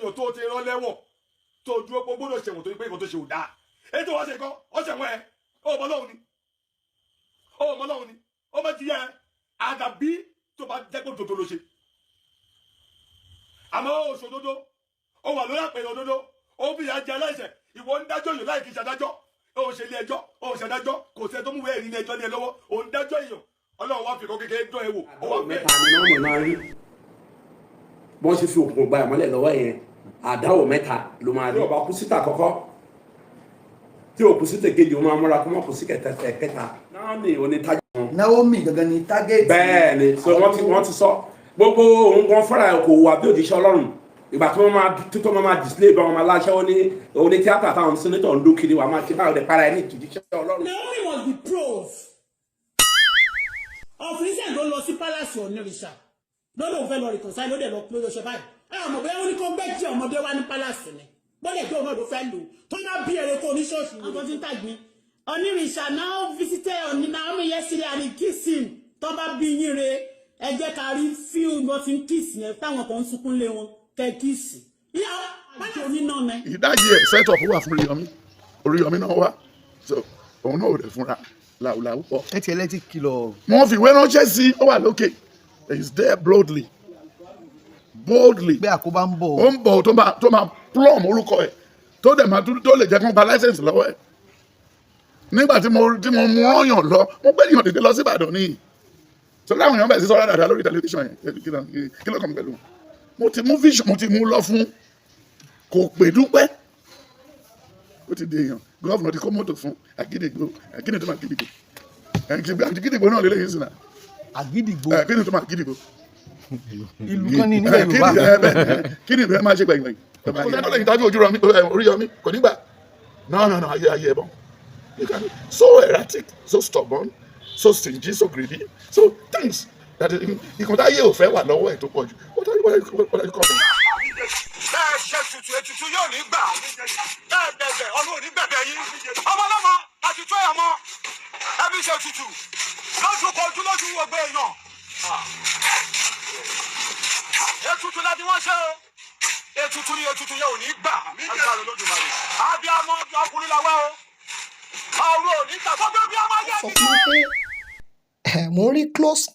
èèyàn tó ti rán lẹ́wọ̀n tó dúró pé gbọ́dọ̀ ṣẹ̀wọ̀n tó ní pé nǹkan tó ṣe ò dáa èyí tó wá ṣe kọ́ ọ ṣẹ̀wọ̀n ẹ̀ ó mọ lọ́hùn ni ó mọ lọ́hùn ni ó bá ti yẹ àdàbí tó bá jẹ́ pé tòótọ́ ló ṣe àmọ́ ó ṣòdodo ó wà lórí àpẹẹrẹ òdodo ó fi ìyà jẹ aláìṣẹ̀ ìwọ ń dájọ́ èèyàn láì kí ṣàdájọ́ ó ṣe ilé ẹjọ́ ó ṣàdájọ́ kò sí ẹ tó mú wẹ́ẹ̀rí ilé ẹjọ́ ní ẹ lọ́wọ́ ó ń dájọ́ èèyàn ọlọ́run wá fi kọ́ kékeré dán ẹ wò ó wà bẹ́ẹ̀. mẹ́ta ni wọ́n máa rí bọ́n ṣe fi òkùnkùn gba ìmọ́lẹ̀ lọ́wọ́ yẹn àdáwò mẹ́ta ló máa rí ọba kú síta kọ́kọ́ tí òkú síta kejì ó máa múra kó má kú sí kẹta náà ní onítajà wọn. Naomi gangan ni target. bẹ́ẹ̀ ni so wọ́n ti sọ gbogbo òun gan fúnra ẹ̀ kò wà bí òjíṣẹ́ ọlọ́run ìgbà tí wọ́n máa display bá wọn máa láṣẹ oní tíátà táwọn senator ń dókiri wà máa ṣe báyọ̀ lè para ẹ̀ ní ìtòjíṣẹ́ ọlọ́run. Naomi must be proof ọ̀fíìsì ló lọ sí palace onírìṣà lọ́dọ̀ òun fẹ́ lọ reconcile ló dẹ̀ lọ pé ó ṣe báyìí àmọ́ bóyá ó ní kó gbé tí ọmọdé wá ní palace ni bọ́lẹ̀ tí òun náà ló fẹ́ lò tó bá bí èrè kó oníṣòṣù ọkọ̀ tí ń tàgbín onírìṣà now visited Naomi yesterday and he kissed him tó bá bí yín re ẹ jẹ́ ká rí fíìmù wọn ti ń kiss yẹn táwọn kan ń sunkún lé wọn kẹ́ kiss ìyá àti oníná ni. ìdájí ẹ̀ set up wà fún Oríyọmí náà wá so òun náà ò rẹ̀ fúnra làwùlàwù pọ̀. ẹ ti ẹlẹ́tì kìlọ̀. wọ́n fi ìwé ránṣẹ́ sí ó wà lókè he is there boldly pé àkóbá ń bọ̀. ó ń bọ̀ tó máa plum orúkọ ẹ̀ tó dẹ̀ máa tó lè jẹ́ kó gba license lọ́wọ́ ẹ̀ nígbà tí mo mú ọyàn lọ mo gbé èèyàn dìde lọ sí Ìbàdàn nìyí so láwọn èèyàn bẹ̀rẹ̀ sí sọ́ra dáadáa lórí tẹlifíṣàn yẹn kí ló kàn mí pẹ̀lú mo ti mú vision mo ti mú lọ fún kò pè dúpẹ́ ó ti di èèyàn gọ́ọ̀fù ti kó mọ́tò fún Àgídìgbò tó máa Àgídìgbò Àgídìgbò náà lélẹ́yìn sí náà Àgídìgbò kíni tó máa Àgídìgbò ìlú kan ní nílẹ̀ Yorùbá kíni ìlú ẹ máa ṣe gbẹ̀yìn kò sẹ́ni tó lè tàbí Oríyọmí kò nígbà no ayé ẹ̀ bọ̀ so erratic so stubborn so stingy so greedy so things that ìkọ̀tà ayé ò fẹ́ wà lọ́wọ́ ẹ̀ tó pọ̀ jù what are you calling? bẹ́ẹ̀ ṣe tutù ètùtù yóò ní gbà bẹ́ẹ̀ bẹ̀bẹ̀ ọlọ́run ní bẹ̀bẹ̀ yín ọmọ ọlọ́mọ àti tó ẹ̀ mọ́ ẹbí ṣe tutù lójú kojú lójú gbogbo èèyàn ètùtù láti wọ́n ṣe ètùtù ni ètùtù yẹn ò ní gbà agbára Olódùmarè abiyamọ ọkùnrin làwẹ́ o ọ̀rọ̀ ò ní gbà gbogbo bí ọmọ ayé mi. mo rí close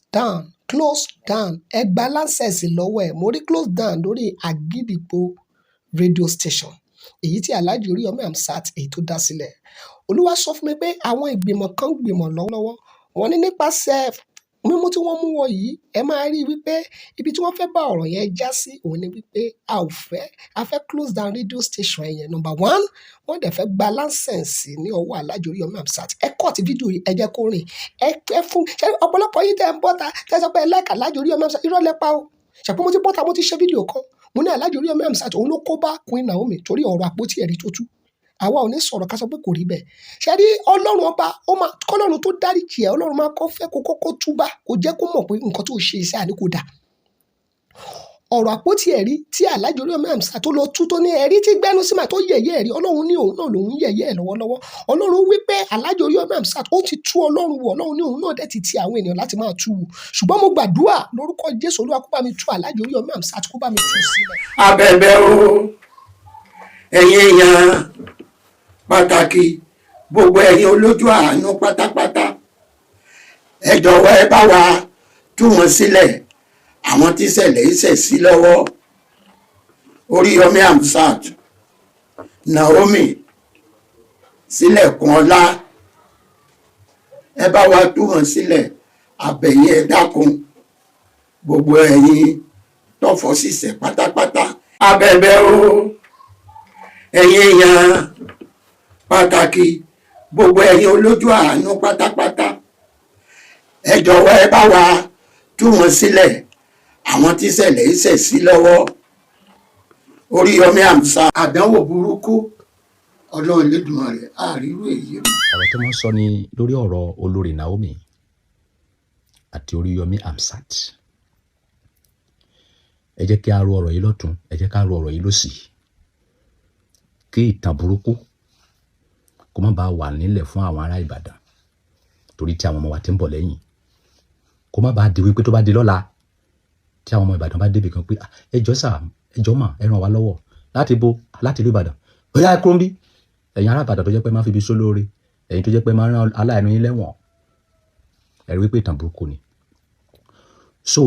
down ẹ gba láńsẹ̀sì lọ́wọ́ ẹ̀ mo rí close down lórí Àgídìgbò radio station èyí tí Alhaji Oríyọmí Hamzat èyí tó dá sílẹ̀ Olúwa sọ fún mi pé àwọn ìgbìmọ̀ kan gbìmọ̀ lọ́wọ́lọ́wọ́ wọn ní nípasẹ̀ mímú tí wọ́n mú wọ yìí ẹ máa rí wípé ibi tí wọ́n fẹ́ bá ọ̀rọ̀ yẹn já sí òun ni wípé a fẹ́ close down radio station yẹn number one wọ́n dẹ̀ fẹ́ gba láńsẹ̀nsì ní ọwọ́ Alhaji Oríyọmí Hamzat ẹ kọ́ ti fídíò yìí ẹ jẹ́ kó rìn ẹ fún ọ̀pọ̀lọpọ̀ yìí tẹ̀ ń bọ́ta tẹ̀ sọ pé ẹ láìka Alhaji Oríyọmí Hamzat irọ́ lẹ́pa o ṣàpọ̀ mo ti bọ́ta mo ti ṣe fídíò kan mo ní Alhaji Oríyọmí Hamzat òun ló kó bá Queen Naomi torí ọ̀rọ̀ àpótí ẹ̀rí tó tú àwa ò ní sọ̀rọ̀ ká sọ pé kò rí bẹ́ẹ̀ ṣe rí Ọlọ́run ọba kọ́lọ́run tó dáríjì ẹ̀ Ọlọ́run máa kọ́ fẹ́ kó kókó túbá kò jẹ́ kó mọ̀ pé nǹkan tó ṣe iṣẹ́ àní kò dà ọ̀rọ̀ àpótí ẹ̀rí tí Alhaji Oríyọmí Hamzat tó lọ tú tó ní ẹ̀rí tí gbẹ́nu sí máa tó yẹ̀yẹ́ ẹ̀rí Ọlọ́run ní òun náà lòun yẹ̀yẹ́ ẹ̀ lọ́wọ́lọ́wọ́ Ọlọ́run wí pé Alhaji Oríyọmí Hamzat ó ti tú Ọlọ́run wò Ọlọ́run ní òun náà dẹ̀ ti ti àwọn ènìyàn láti máa tú wò ṣùgbọ́n mo gbàdúrà lórúkọ Jésù Olúwa kó bá mi tú Alhaji Oríyọmí Hamzat kó bá mi tú sílẹ̀. abẹ́bẹ́ o ẹ̀yin èèyàn pàtàkì gbogbo ẹ̀yin olójú àánú pátápátá ẹ jọ̀wọ́ ẹ bá wa tú wọn sílẹ̀ àwọn tí ṣẹlẹ̀ ìṣẹ̀ sí lọ́wọ́ Oríyọmí Hamzat Naomi Sílẹ̀kùn Ọlá ẹ bá wa tú wọn sílẹ̀ àbẹ̀yìn ẹ dákun gbogbo ẹ̀yin tọ́fọ́ síṣẹ̀ pátápátá abẹ́bẹ́ o ẹ̀yin èèyàn pàtàkì gbogbo ẹ̀yin olójú àánú pátápátá ẹ jọ̀wọ́ ẹ bá wa tú wọn sílẹ̀ àwọn tí ṣẹlẹ̀ ìṣẹ̀ sí lọ́wọ́ Oríyọmí Hamzat àdánwò burúkú Ọlọ́run Elédùmarè àrírú èyí. ọ̀rọ̀ tí wọ́n sọ ni lórí ọ̀rọ̀ olórí Naomi àti Oríyọmí Hamzat ẹ jẹ́ kí a ro ọ̀rọ̀ yìí lọ́tún ẹ jẹ́ ká ro ọ̀rọ̀ yìí lósì kí ìtàn burúkú kó má bàa wà nílẹ̀ fún àwọn ará Ìbàdàn torí tí àwọn ọmọ wa ti ń bọ̀ lẹ́yìn kó má bàa di wípé tó bá di lọ́la tí àwọn ọmọ Ìbàdàn bá débi kan pé ẹjọ́ sà ẹjọ́ mà ẹ ràn wá lọ́wọ́ láti bo láti ìlú Ìbàdàn bóyá ẹ kúrò ń bí ẹ̀yin ará Ìbàdàn tó jẹ́ pé máa fi ibi sólóore ẹ̀yin tó jẹ́ pé máa rán aláìní yín lẹ́wọ̀n ẹ̀rí wípé ìtàn burúkú ni. So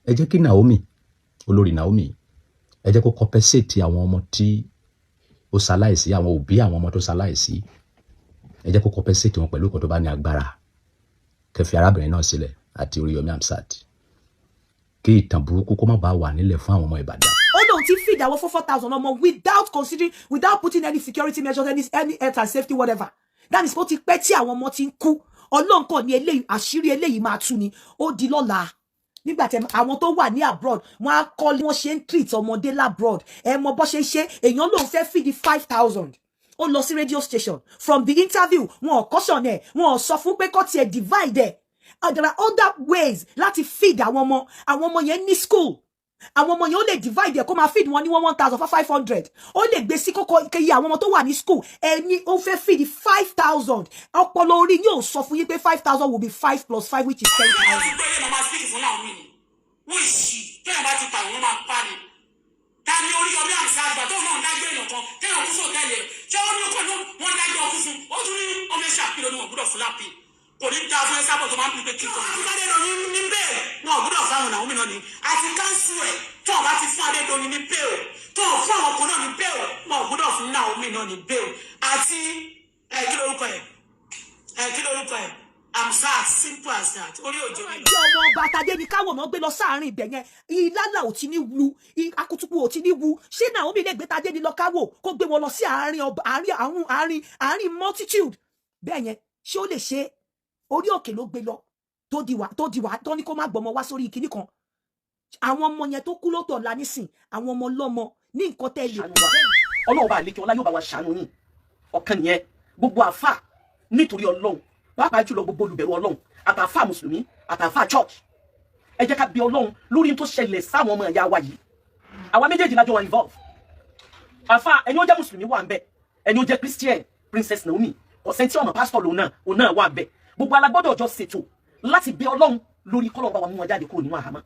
ẹ jẹ́ kí Naomi olórí Naomi ẹ jẹ́ kó compensate àwọn ọmọ tí ó ṣaláìsí àwọn òbí àwọn ọmọ tó ṣaláìsí ẹ jẹ́ kó compensate wọn pẹ̀lú nǹkan tó bá ní agbára kẹfì arábìnrin náà sílẹ̀ àti Oríyọmí Hamzat kí ìtàn burúkú kó má bàa wà nílẹ̀ fún àwọn ọmọ Ìbàdàn. ó lóun ti feed àwọn 4,000 ọmọ without considering without putting any security measures any health and safety whatever that is ó ti pẹ́ tí àwọn ọmọ ti ń kú Ọlọ́run kọ́ ni eléyìí àṣírí eléyìí máa tú ni ó di lọ́la nígbà tí àwọn tó wà ní abroad wọ́n á kọ́ wọ́n ṣe ń treat ọmọdé labroad ẹ mọ bó ṣe ń ṣe èèyàn lòun fẹ́ feed 5,000 ó lọ sí radio station from the interview wọn ò caution ẹ wọn ò sọ fún pé kó tiẹ̀ divide ẹ there are other ways láti feed àwọn ọmọ yẹn ní school àwọn ọmọ yẹn ó lè divide ẹ kó máa feed wọn ní 1,500 ó lè gbé sí kókó iye àwọn ọmọ tó wà ní school ẹni ó fẹ́ feed 5,000 ọpọlọ orí yóò sọ fún yín pé 5,000 will be 5 + 5 which is 10,000. wíṣì téèyàn bá ti pa àwọn máa pa ni ta ni Oríyọmí Hamzat àgbà tó náà dágbé èèyàn kan téèyàn kú sóò tẹ́lẹ̀ ṣé ó ní kó ní wọ́n dágbé ọkú fún ó tún ní ọmọ ẹ̀ṣẹ̀ àpilọ̀ ní wọ́n gbọ́dọ̀ fún lápì kò ní dáa fún ẹ̀ṣẹ̀ àbọ̀ tó máa ń pè kí kan fún Adédoyin ní bẹ́ẹ̀ wọn gbọ́dọ̀ fáwọn Naomi náà ni àti káńsù ẹ̀ tó ọba ti fún Adédoyin ní bẹ́ẹ̀ tó fún àwọn kan náà ní bẹ́ẹ̀ wọn gbọ́dọ̀ fún Naomi náà ní bẹ́ẹ̀ àti kí lórúkọ ẹ̀ Hamzat simple as that orí òjò mi. ọmọ ọba Tadé ni káwọn náà gbé lọ sáàrin ibẹ̀ yẹn ìlàlà ò ti ní wu akutuku ò ti ní wu ṣé Naomi lè gbé Tadé ní lọ káwò kó gbé wọn lọ sí àárín multitude bẹ́ẹ̀ yẹn ṣé ó lè ṣe orí òkè ló gbé lọ tó di wà tó ní kó má gbọmọ wá sórí ìkíní kan àwọn ọmọ yẹn tó kú lótọ̀ ọ̀la nísìn àwọn ọmọ ọlọ́mọ ní nǹkan tẹ́lẹ̀ Ọlọ́run bá àlékè ọlá yóò bá wa ṣàánú yín ọ̀kan nìyẹn gbogbo àfà nítorí Ọlọ́run pàápàá jùlọ gbogbo olùbẹ̀rù Ọlọ́run àtàfà mùsùlùmí àtàfà church ẹ jẹ́ ká bí Ọlọ́run lórí tó ṣẹlẹ̀ sáwọn ọmọ ìyá wa yìí àwa méjèèjì lájọ wọn involve àfà ẹni ó jẹ́ mùsùlùmí wà ń bẹ ẹni ó jẹ́ Christian Princess Naomi ọ̀sẹ̀ tí ọmọ pásítọ̀ lòun náà wà ń bẹ gbogbo alágbọ́dọ̀ jọ ṣètò láti bí Ọlọ́run lórí kọ́lọ̀ bá wa mú wọn jáde kúrò nínú àhámọ́